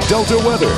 Delta weather.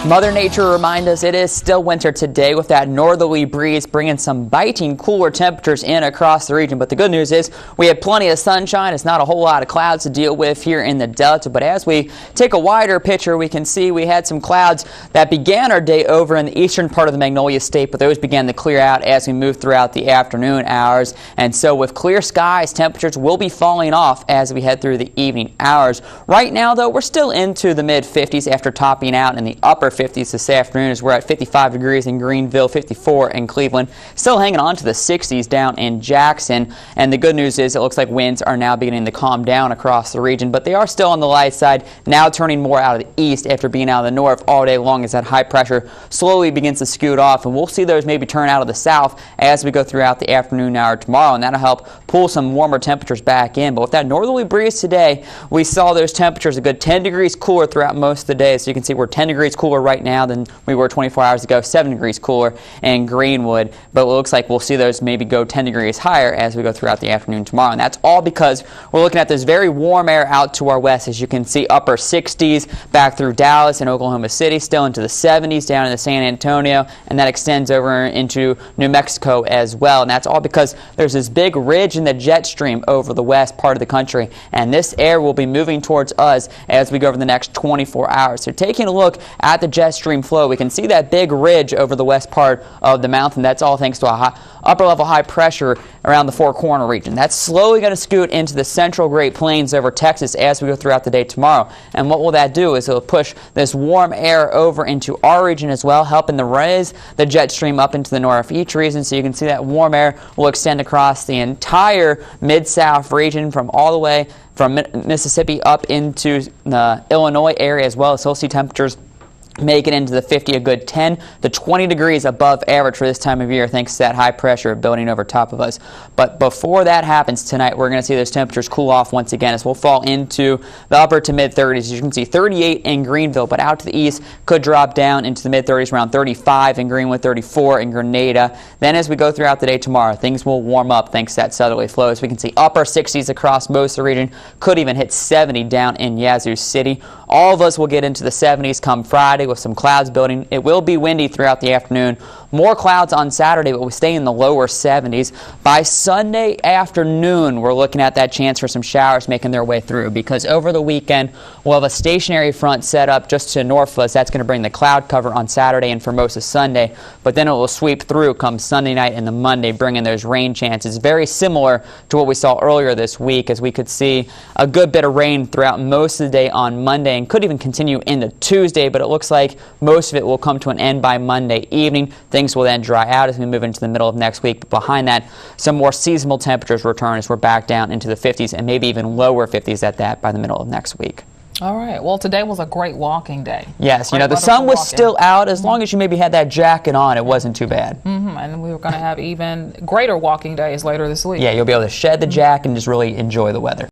Mother Nature reminds us it is still winter today with that northerly breeze bringing some biting cooler temperatures in across the region. But the good news is we have plenty of sunshine. It's not a whole lot of clouds to deal with here in the Delta. But as we take a wider picture, we can see we had some clouds that began our day over in the eastern part of the Magnolia State, but those began to clear out as we moved throughout the afternoon hours. And so with clear skies, temperatures will be falling off as we head through the evening hours. Right now, though, we're still into the mid-50s after topping out in the upper 50s this afternoon as we're at 55 degrees in Greenville, 54 in Cleveland. Still hanging on to the 60s down in Jackson. And the good news is it looks like winds are now beginning to calm down across the region, but they are still on the light side, now turning more out of the east after being out of the north all day long as that high pressure slowly begins to scoot off. And we'll see those maybe turn out of the south as we go throughout the afternoon hour tomorrow, and that'll help pull some warmer temperatures back in. But with that northerly breeze today, we saw those temperatures a good 10 degrees cooler throughout most of the day. So you can see we're 10 degrees cooler right now than we were 24 hours ago, 7 degrees cooler in Greenwood. But it looks like we'll see those maybe go 10 degrees higher as we go throughout the afternoon tomorrow. And that's all because we're looking at this very warm air out to our west. As you can see, upper 60s back through Dallas and Oklahoma City, still into the 70s down into San Antonio, and that extends over into New Mexico as well. And that's all because there's this big ridge in the jet stream over the west part of the country, and this air will be moving towards us as we go over the next 24 hours. So taking a look at the jet stream flow, we can see that big ridge over the west part of the mountain. That's all thanks to a upper level high pressure around the Four Corner region. That's slowly going to scoot into the central Great Plains over Texas as we go throughout the day tomorrow. And what will that do is it'll push this warm air over into our region as well, helping to raise the jet stream up into the northeast region. So you can see that warm air will extend across the entire mid-south region from all the way from Mississippi up into the Illinois area as well. So we'll see temperatures make it into the 50, a good 10 to 20 degrees above average for this time of year thanks to that high pressure building over top of us. But before that happens tonight, we're going to see those temperatures cool off once again as we'll fall into the upper to mid-30s. As you can see, 38 in Greenville, but out to the east could drop down into the mid-30s, around 35 in Greenwood, 34 in Grenada. Then as we go throughout the day tomorrow, things will warm up thanks to that southerly flow. As we can see, upper 60s across most of the region, could even hit 70 down in Yazoo City. All of us will get into the 70s come Friday with some clouds building. It will be windy throughout the afternoon. More clouds on Saturday, but we stay in the lower 70s. By Sunday afternoon, we're looking at that chance for some showers making their way through, because over the weekend, we'll have a stationary front set up just to north of us. That's going to bring the cloud cover on Saturday and for most of Sunday, but then it will sweep through come Sunday night and the Monday, bringing those rain chances. Very similar to what we saw earlier this week, as we could see a good bit of rain throughout most of the day on Monday and could even continue into Tuesday, but it looks like most of it will come to an end by Monday evening. Things will then dry out as we move into the middle of next week. But behind that, some more seasonal temperatures return as we're back down into the 50s and maybe even lower 50s at that by the middle of next week. All right. Well, today was a great walking day. Yes, you know, the sun was still out. As long as you maybe had that jacket on, it wasn't too bad. And we were going to have even greater walking days later this week. Yeah, you'll be able to shed the jacket and just really enjoy the weather.